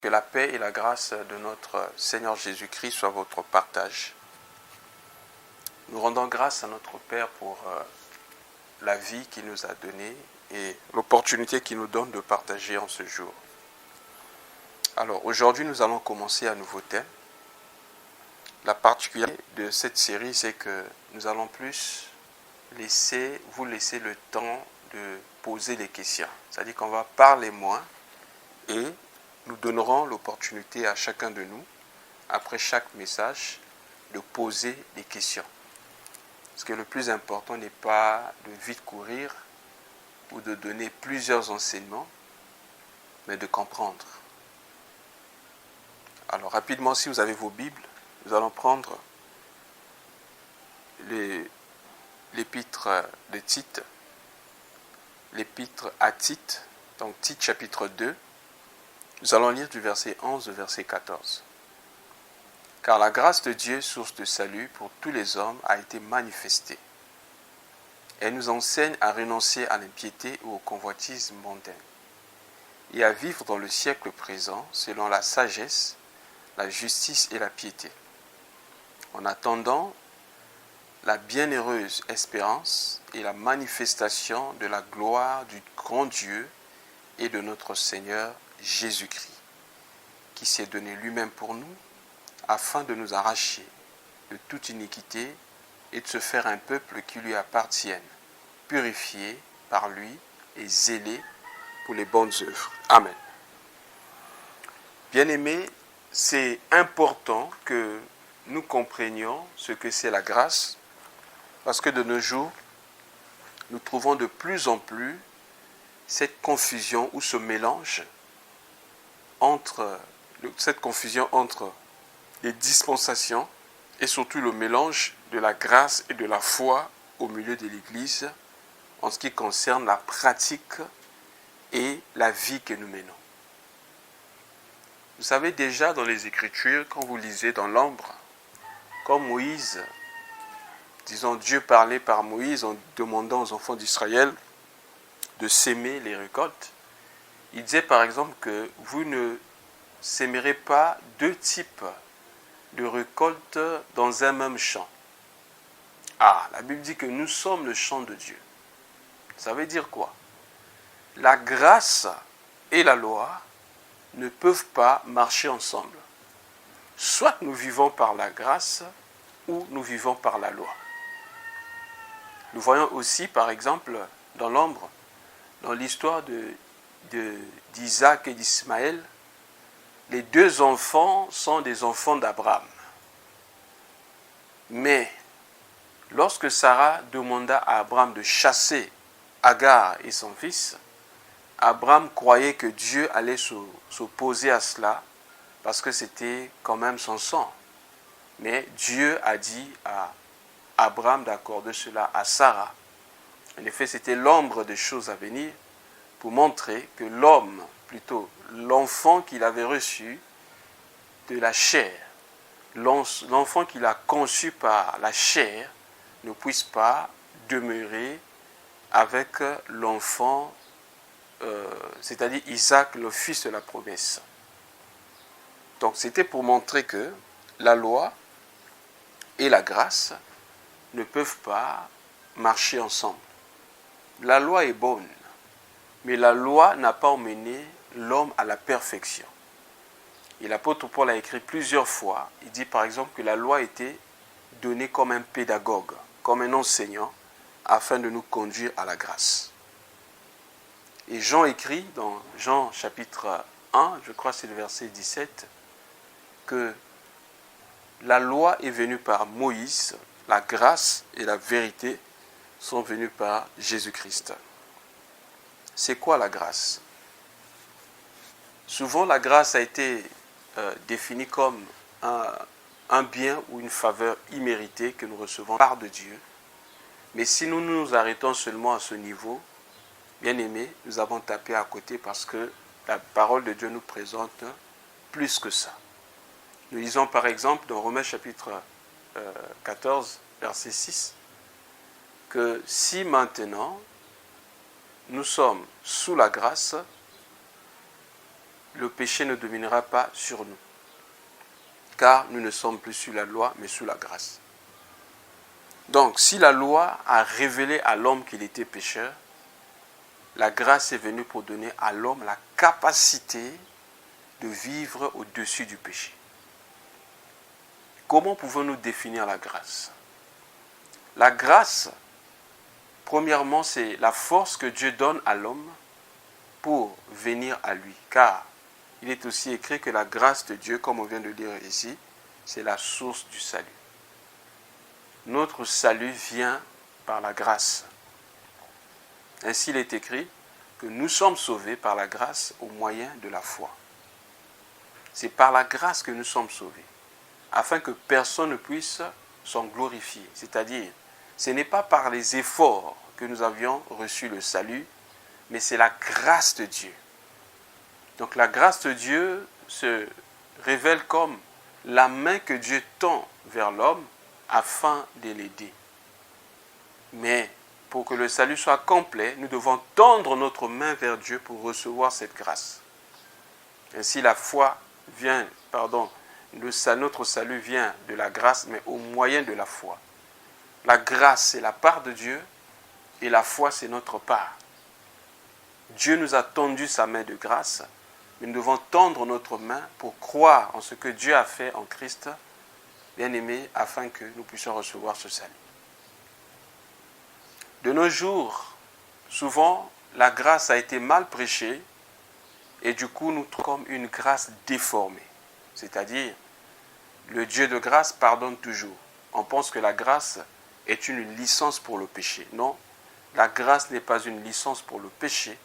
Que la paix et la grâce de notre Seigneur Jésus-Christ soient votre partage. Nous rendons grâce à notre Père pour la vie qu'il nous a donnée et l'opportunité qu'il nous donne de partager en ce jour. Alors aujourd'hui, nous allons commencer un nouveau thème. La particularité de cette série, c'est que nous allons plus vous laisser le temps de poser les questions. C'est-à-dire qu'on va parler moins et nous donnerons l'opportunité à chacun de nous, après chaque message, de poser des questions. Parce que le plus important n'est pas de vite courir ou de donner plusieurs enseignements, mais de comprendre. Alors rapidement, si vous avez vos Bibles, nous allons prendre l'épître de Tite, l'épître à Tite, donc Tite chapitre 2. Nous allons lire du verset 11 au verset 14. Car la grâce de Dieu, source de salut pour tous les hommes, a été manifestée. Elle nous enseigne à renoncer à l'impiété ou aux convoitises mondaines et à vivre dans le siècle présent selon la sagesse, la justice et la piété, en attendant la bienheureuse espérance et la manifestation de la gloire du grand Dieu et de notre Seigneur Jésus-Christ, qui s'est donné lui-même pour nous, afin de nous arracher de toute iniquité et de se faire un peuple qui lui appartienne, purifié par lui et zélé pour les bonnes œuvres. Amen. Bien-aimés, c'est important que nous comprenions ce que c'est la grâce, parce que de nos jours, nous trouvons de plus en plus cette confusion ou ce mélange entre les dispensations et surtout le mélange de la grâce et de la foi au milieu de l'Église en ce qui concerne la pratique et la vie que nous menons. Vous savez déjà dans les Écritures, quand vous lisez dans l'Ombre, comme Moïse, disons Dieu parlait par Moïse en demandant aux enfants d'Israël de s'aimer les récoltes, il disait par exemple que vous ne sèmerez pas deux types de récoltes dans un même champ. Ah, la Bible dit que nous sommes le champ de Dieu. Ça veut dire quoi? La grâce et la loi ne peuvent pas marcher ensemble. Soit nous vivons par la grâce ou nous vivons par la loi. Nous voyons aussi, par exemple, dans l'Ombre, dans l'histoire d'Isaac et d'Ismaël, les deux enfants sont des enfants d'Abraham. Mais lorsque Sarah demanda à Abraham de chasser Agar et son fils, Abraham croyait que Dieu allait s'opposer à cela parce que c'était quand même son sang. Mais Dieu a dit à Abraham d'accorder cela à Sarah. En effet, c'était l'ombre des choses à venir pour montrer que l'enfant qu'il avait reçu de la chair, l'enfant qu'il a conçu par la chair, ne puisse pas demeurer avec l'enfant, c'est-à-dire Isaac, le fils de la promesse. Donc c'était pour montrer que la loi et la grâce ne peuvent pas marcher ensemble. La loi est bonne, mais la loi n'a pas emmené l'homme à la perfection. Et l'apôtre Paul a écrit plusieurs fois, il dit par exemple que la loi était donnée comme un pédagogue, comme un enseignant, afin de nous conduire à la grâce. Et Jean écrit dans Jean chapitre 1, je crois que c'est le verset 17, que la loi est venue par Moïse, la grâce et la vérité sont venues par Jésus-Christ. C'est quoi la grâce? Souvent, la grâce a été définie comme un bien ou une faveur imméritée que nous recevons par de Dieu. Mais si nous nous arrêtons seulement à ce niveau, bien aimés, nous avons tapé à côté parce que la parole de Dieu nous présente plus que ça. Nous lisons par exemple dans Romains chapitre 14, verset 6, que si maintenant nous sommes sous la grâce, le péché ne dominera pas sur nous. Car nous ne sommes plus sous la loi, mais sous la grâce. Donc, si la loi a révélé à l'homme qu'il était pécheur, la grâce est venue pour donner à l'homme la capacité de vivre au-dessus du péché. Comment pouvons-nous définir la grâce? La grâce, premièrement, c'est la force que Dieu donne à l'homme pour venir à lui. Car il est aussi écrit que la grâce de Dieu, comme on vient de lire ici, c'est la source du salut. Notre salut vient par la grâce. Ainsi, il est écrit que nous sommes sauvés par la grâce au moyen de la foi. C'est par la grâce que nous sommes sauvés, afin que personne ne puisse s'en glorifier. C'est-à-dire, ce n'est pas par les efforts que nous avions reçu le salut, mais c'est la grâce de Dieu. Donc la grâce de Dieu se révèle comme la main que Dieu tend vers l'homme afin de l'aider. Mais pour que le salut soit complet, nous devons tendre notre main vers Dieu pour recevoir cette grâce. Ainsi la foi vient, notre salut vient de la grâce, mais au moyen de la foi. La grâce, c'est la part de Dieu, et la foi, c'est notre part. Dieu nous a tendu sa main de grâce, mais nous devons tendre notre main pour croire en ce que Dieu a fait en Christ, bien-aimé, afin que nous puissions recevoir ce salut. De nos jours, souvent, la grâce a été mal prêchée, et du coup, nous trouvons comme une grâce déformée. C'est-à-dire, le Dieu de grâce pardonne toujours. On pense que la grâce est une licence pour le péché. Non, la grâce n'est pas une licence pour le péché,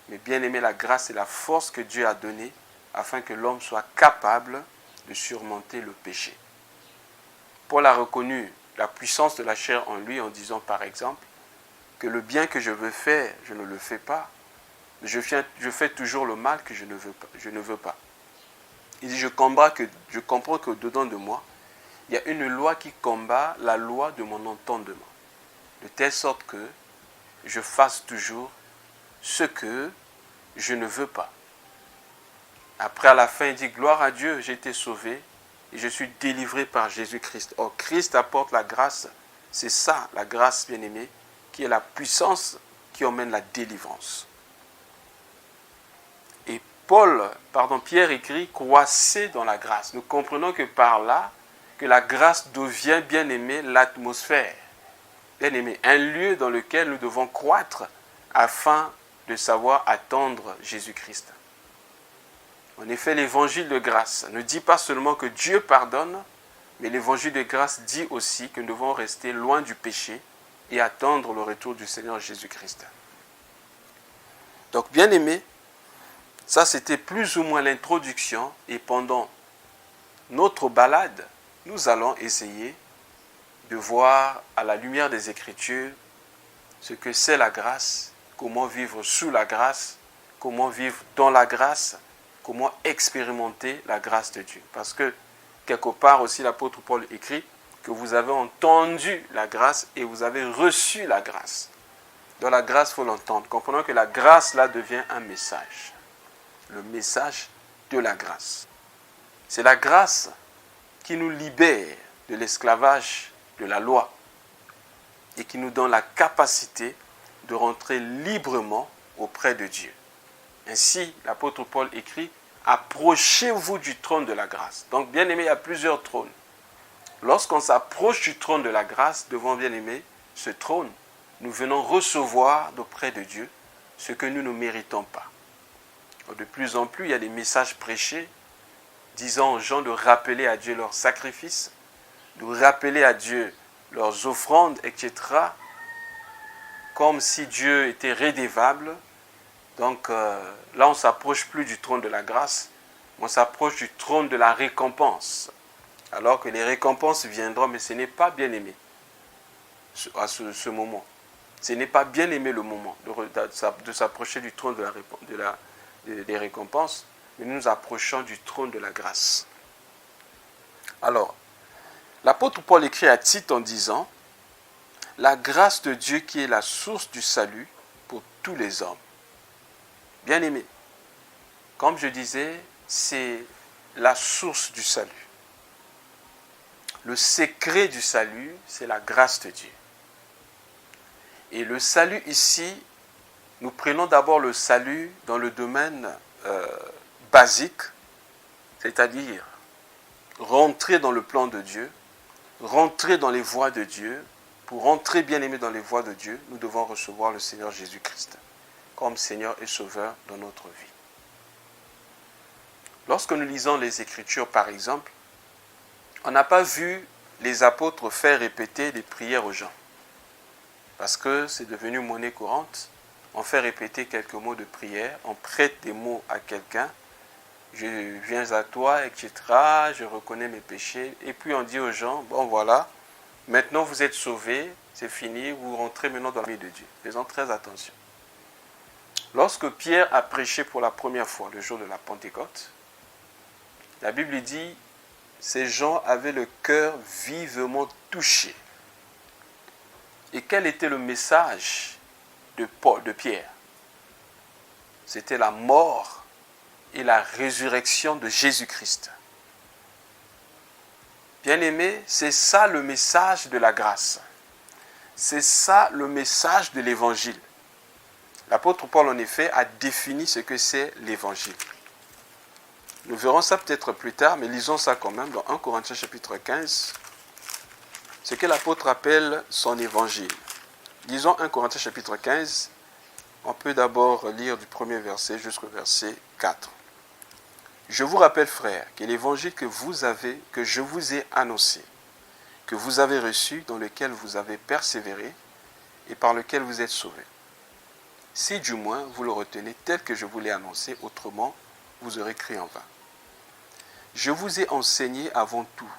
mais bien aimé, la grâce est la force que Dieu a donnée afin que l'homme soit capable de surmonter le péché. Paul a reconnu la puissance de la chair en lui en disant par exemple que le bien que je veux faire, je ne le fais pas. Je fais toujours le mal que je ne veux pas. Il dit, je comprends que dedans de moi, il y a une loi qui combat la loi de mon entendement. De telle sorte que je fasse toujours ce que je ne veux pas. Après, à la fin, il dit, gloire à Dieu, j'ai été sauvé et je suis délivré par Jésus-Christ. Or, Christ apporte la grâce. C'est ça, la grâce, bien-aimée, qui est la puissance qui emmène la délivrance. Et Pierre écrit, croissez dans la grâce. Nous comprenons que par là, que la grâce devient, bien-aimé, l'atmosphère. Bien-aimé, un lieu dans lequel nous devons croître afin de savoir attendre Jésus-Christ. En effet, l'évangile de grâce ne dit pas seulement que Dieu pardonne, mais l'évangile de grâce dit aussi que nous devons rester loin du péché et attendre le retour du Seigneur Jésus-Christ. Donc, bien-aimé, ça c'était plus ou moins l'introduction et pendant notre balade, nous allons essayer de voir à la lumière des Écritures ce que c'est la grâce, comment vivre sous la grâce, comment vivre dans la grâce, comment expérimenter la grâce de Dieu. Parce que quelque part aussi l'apôtre Paul écrit que vous avez entendu la grâce et vous avez reçu la grâce. Dans la grâce, il faut l'entendre. Comprenons que la grâce là devient un message. Le message de la grâce. C'est la grâce qui nous libère de l'esclavage de la loi et qui nous donne la capacité de rentrer librement auprès de Dieu. Ainsi, l'apôtre Paul écrit « Approchez-vous du trône de la grâce ». Donc, bien aimé, il y a plusieurs trônes. Lorsqu'on s'approche du trône de la grâce, devant, bien aimé, ce trône, nous venons recevoir d'auprès de Dieu ce que nous ne méritons pas. De plus en plus, il y a des messages prêchés disant aux gens de rappeler à Dieu leurs sacrifices, de rappeler à Dieu leurs offrandes, etc., comme si Dieu était rédévable. Donc là, on ne s'approche plus du trône de la grâce, on s'approche du trône de la récompense. Alors que les récompenses viendront, mais ce n'est pas bien aimé à ce moment. Ce n'est pas bien aimé le moment de s'approcher du trône des récompenses, mais nous nous approchons du trône de la grâce. Alors, l'apôtre Paul écrit à Tite en disant « La grâce de Dieu qui est la source du salut pour tous les hommes. » Bien-aimés, comme je disais, c'est la source du salut. Le secret du salut, c'est la grâce de Dieu. Et le salut ici, nous prenons d'abord le salut dans le domaine basique, c'est-à-dire rentrer dans le plan de Dieu, rentrer dans les voies de Dieu. Pour rentrer bien aimé dans les voies de Dieu, nous devons recevoir le Seigneur Jésus-Christ comme Seigneur et Sauveur dans notre vie. Lorsque nous lisons les Écritures, par exemple, on n'a pas vu les apôtres faire répéter des prières aux gens. Parce que c'est devenu monnaie courante. On fait répéter quelques mots de prière, on prête des mots à quelqu'un. Je viens à toi, etc. Je reconnais mes péchés. Et puis on dit aux gens, bon voilà, maintenant vous êtes sauvés, c'est fini, vous rentrez maintenant dans la vie de Dieu. Faisons très attention. Lorsque Pierre a prêché pour la première fois, le jour de la Pentecôte, la Bible dit, ces gens avaient le cœur vivement touché. Et quel était le message de Pierre? C'était la mort et la résurrection de Jésus-Christ. Bien-aimés, c'est ça le message de la grâce. C'est ça le message de l'évangile. L'apôtre Paul, en effet, a défini ce que c'est l'évangile. Nous verrons ça peut-être plus tard, mais lisons ça quand même dans 1 Corinthiens chapitre 15, ce que l'apôtre appelle son évangile. Lisons 1 Corinthiens chapitre 15, on peut d'abord lire du premier verset jusqu'au verset 4. Je vous rappelle, frères, que l'évangile que je vous ai annoncé, que vous avez reçu, dans lequel vous avez persévéré et par lequel vous êtes sauvés. Si du moins vous le retenez tel que je vous l'ai annoncé, autrement vous aurez cru en vain. Je vous ai enseigné avant tout,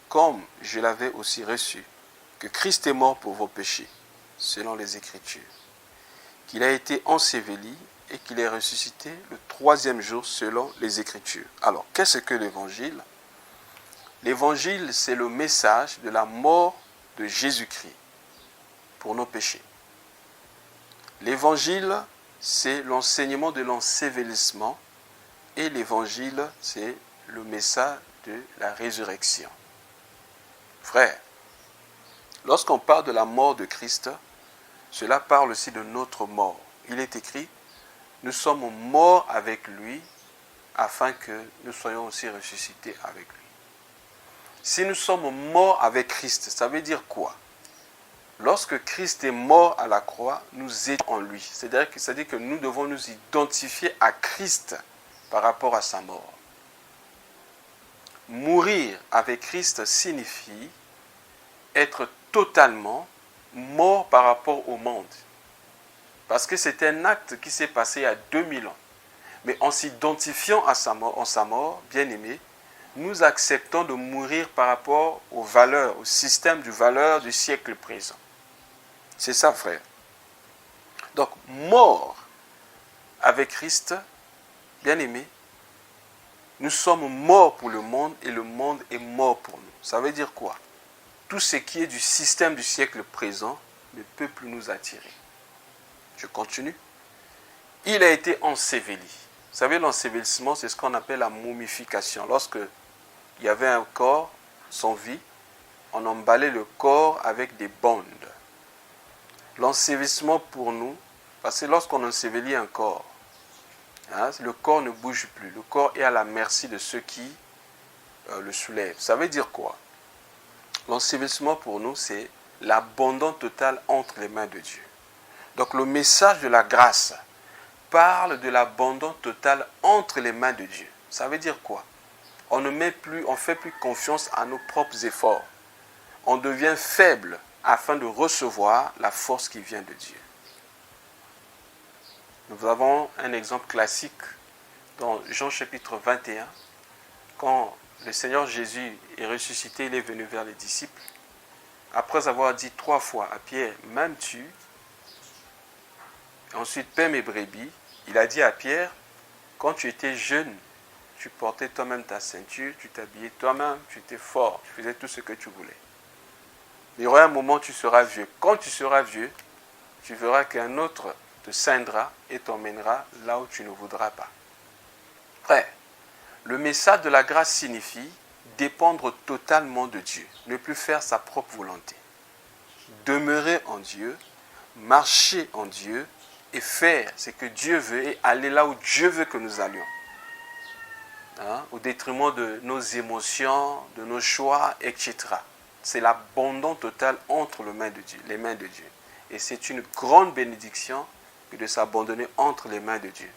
comme je l'avais aussi reçu, que Christ est mort pour vos péchés, selon les Écritures, qu'il a été enseveli et qu'il est ressuscité le troisième jour selon les Écritures. Alors, qu'est-ce que l'Évangile? L'Évangile, c'est le message de la mort de Jésus-Christ pour nos péchés. L'Évangile, c'est l'enseignement de l'ensevelissement et l'Évangile, c'est le message de la résurrection. Frères, lorsqu'on parle de la mort de Christ, cela parle aussi de notre mort. Il est écrit, nous sommes morts avec lui afin que nous soyons aussi ressuscités avec lui. Si nous sommes morts avec Christ, ça veut dire quoi? Lorsque Christ est mort à la croix, nous étions en lui. C'est-à-dire que nous devons nous identifier à Christ par rapport à sa mort. Mourir avec Christ signifie être totalement mort par rapport au monde. Parce que c'est un acte qui s'est passé il y a 2000 ans. Mais en s'identifiant à sa mort, bien aimé, nous acceptons de mourir par rapport aux valeurs, au système de valeurs du siècle présent. C'est ça, frère. Donc, mort avec Christ, bien aimé, nous sommes morts pour le monde et le monde est mort pour nous. Ça veut dire quoi? Tout ce qui est du système du siècle présent ne peut plus nous attirer. Je continue. Il a été enseveli. Vous savez, l'ensevelissement, c'est ce qu'on appelle la momification. Lorsque il y avait un corps sans vie, on emballait le corps avec des bandes. L'ensevelissement pour nous, parce que lorsqu'on ensevelit un corps, le corps ne bouge plus. Le corps est à la merci de ceux qui le soulèvent. Ça veut dire quoi? L'ensevelissement pour nous, c'est l'abandon total entre les mains de Dieu. Donc le message de la grâce parle de l'abandon total entre les mains de Dieu. Ça veut dire quoi? On ne fait plus confiance à nos propres efforts. On devient faible afin de recevoir la force qui vient de Dieu. Nous avons un exemple classique dans Jean chapitre 21, quand le Seigneur Jésus est ressuscité, il est venu vers les disciples. Après avoir dit 3 fois à Pierre, m'aimes-tu? Ensuite, paie mes brebis. Il a dit à Pierre, quand tu étais jeune, tu portais toi-même ta ceinture, tu t'habillais toi-même, tu étais fort, tu faisais tout ce que tu voulais. Mais il y aura un moment où tu seras vieux. Quand tu seras vieux, tu verras qu'un autre te ceindra et t'emmènera là où tu ne voudras pas. Frère, le message de la grâce signifie dépendre totalement de Dieu, ne plus faire sa propre volonté. Demeurer en Dieu, marcher en Dieu et faire ce que Dieu veut et aller là où Dieu veut que nous allions. Au détriment de nos émotions, de nos choix, etc. C'est l'abandon total entre les mains de Dieu. Et c'est une grande bénédiction que de s'abandonner entre les mains de Dieu.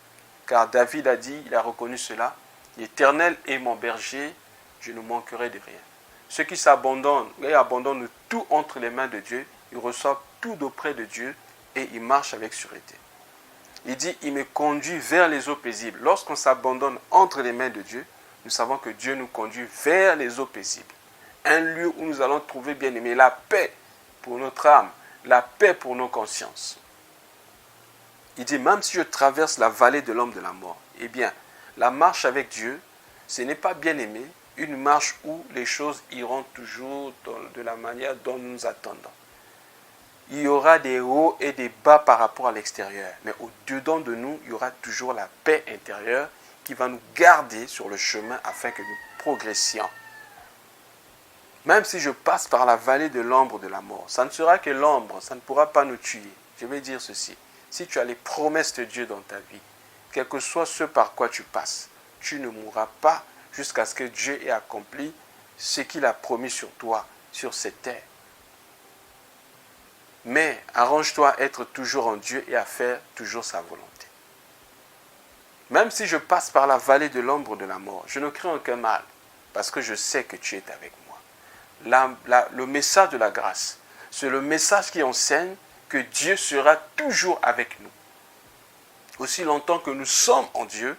Car David a dit, il a reconnu cela, l'Éternel est mon berger, je ne manquerai de rien. Ceux qui s'abandonnent et abandonnent tout entre les mains de Dieu, ils reçoivent tout d'auprès de Dieu et ils marchent avec sûreté. Il dit, il me conduit vers les eaux paisibles. Lorsqu'on s'abandonne entre les mains de Dieu, nous savons que Dieu nous conduit vers les eaux paisibles. Un lieu où nous allons trouver, bien aimé, la paix pour notre âme, la paix pour nos consciences. Il dit, même si je traverse la vallée de l'ombre de la mort, eh bien, la marche avec Dieu, ce n'est pas, bien aimé, une marche où les choses iront toujours de la manière dont nous nous attendons. Il y aura des hauts et des bas par rapport à l'extérieur. Mais au-dedans de nous, il y aura toujours la paix intérieure qui va nous garder sur le chemin afin que nous progressions. Même si je passe par la vallée de l'ombre de la mort, ça ne sera que l'ombre, ça ne pourra pas nous tuer. Je vais dire ceci. Si tu as les promesses de Dieu dans ta vie, quel que soit ce par quoi tu passes, tu ne mourras pas jusqu'à ce que Dieu ait accompli ce qu'il a promis sur toi, sur cette terre. Mais arrange-toi à être toujours en Dieu et à faire toujours sa volonté. Même si je passe par la vallée de l'ombre de la mort, je ne crains aucun mal, parce que je sais que tu es avec moi. Le message de la grâce, c'est le message qui enseigne que Dieu sera toujours avec nous. Aussi longtemps que nous sommes en Dieu,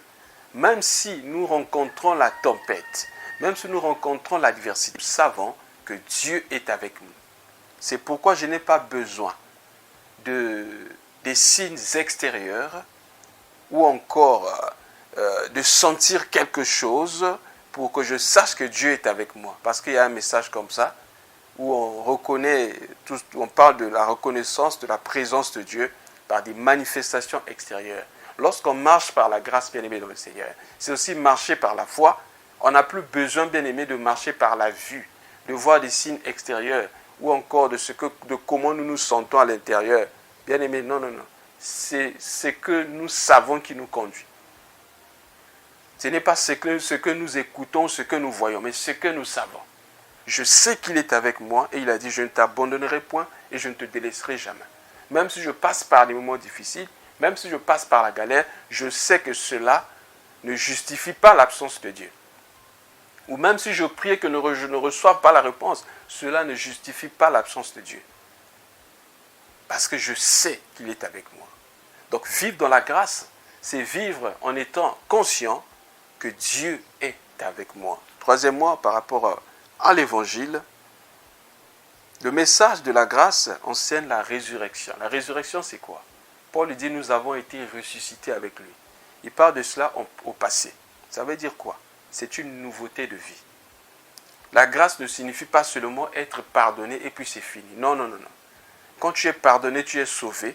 même si nous rencontrons la tempête, même si nous rencontrons l'adversité, nous savons que Dieu est avec nous. C'est pourquoi je n'ai pas besoin des signes extérieurs ou encore de sentir quelque chose pour que je sache que Dieu est avec moi. Parce qu'il y a un message comme ça où on parle de la reconnaissance de la présence de Dieu par des manifestations extérieures. Lorsqu'on marche par la grâce, bien-aimée dans le Seigneur, c'est aussi marcher par la foi. On n'a plus besoin, bien-aimé, de marcher par la vue, de voir des signes extérieurs ou encore de comment nous nous sentons à l'intérieur. Bien-aimé, non. C'est ce que nous savons qui nous conduit. Ce n'est pas ce que nous écoutons, ce que nous voyons, mais ce que nous savons. Je sais qu'il est avec moi et il a dit, je ne t'abandonnerai point et je ne te délaisserai jamais. Même si je passe par des moments difficiles, même si je passe par la galère, je sais que cela ne justifie pas l'absence de Dieu. Ou même si je prie et que je ne reçoive pas la réponse, cela ne justifie pas l'absence de Dieu. Parce que je sais qu'il est avec moi. Donc vivre dans la grâce, c'est vivre en étant conscient que Dieu est avec moi. Troisièmement, par rapport à l'évangile, le message de la grâce enseigne la résurrection. La résurrection, c'est quoi? Paul dit, nous avons été ressuscités avec lui. Il parle de cela au passé. Ça veut dire quoi? C'est une nouveauté de vie. La grâce ne signifie pas seulement être pardonné et puis c'est fini. Non. Quand tu es pardonné, tu es sauvé.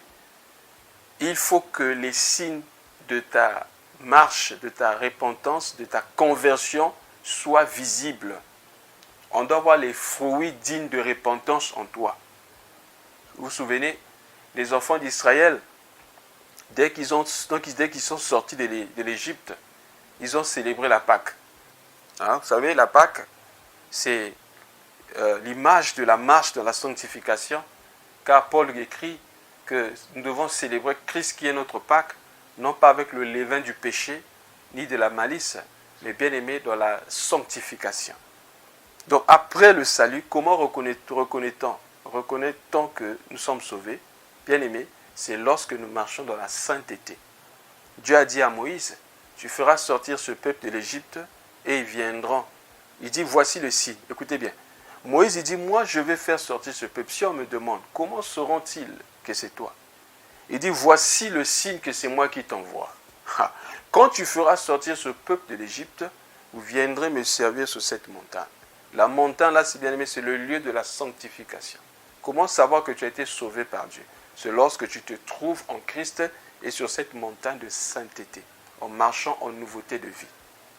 Il faut que les signes de ta marche, de ta repentance, de ta conversion soient visibles. On doit voir les fruits dignes de repentance en toi. Vous vous souvenez, les enfants d'Israël, dès qu'ils sont sortis de l'Égypte, ils ont célébré la Pâque. Vous savez, la Pâque, c'est l'image de la marche de la sanctification, car Paul écrit que nous devons célébrer Christ qui est notre Pâque, non pas avec le levain du péché, ni de la malice, mais bien aimé dans la sanctification. Donc après le salut, comment reconnaît-on que nous sommes sauvés? Bien aimé, c'est lorsque nous marchons dans la sainteté. Dieu a dit à Moïse, tu feras sortir ce peuple de l'Égypte et ils viendront. Il dit, voici le signe. Écoutez bien. Moïse, il dit, moi, je vais faire sortir ce peuple. Si on me demande, comment sauront-ils que c'est toi? Il dit, voici le signe que c'est moi qui t'envoie. Quand tu feras sortir ce peuple de l'Égypte, vous viendrez me servir sur cette montagne. La montagne, là, c'est bien aimé, c'est le lieu de la sanctification. Comment savoir que tu as été sauvé par Dieu? C'est lorsque tu te trouves en Christ et sur cette montagne de sainteté, en marchant en nouveauté de vie.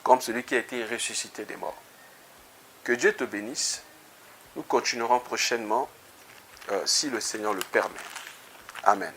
comme celui qui a été ressuscité des morts. Que Dieu te bénisse. Nous continuerons prochainement si le Seigneur le permet. Amen.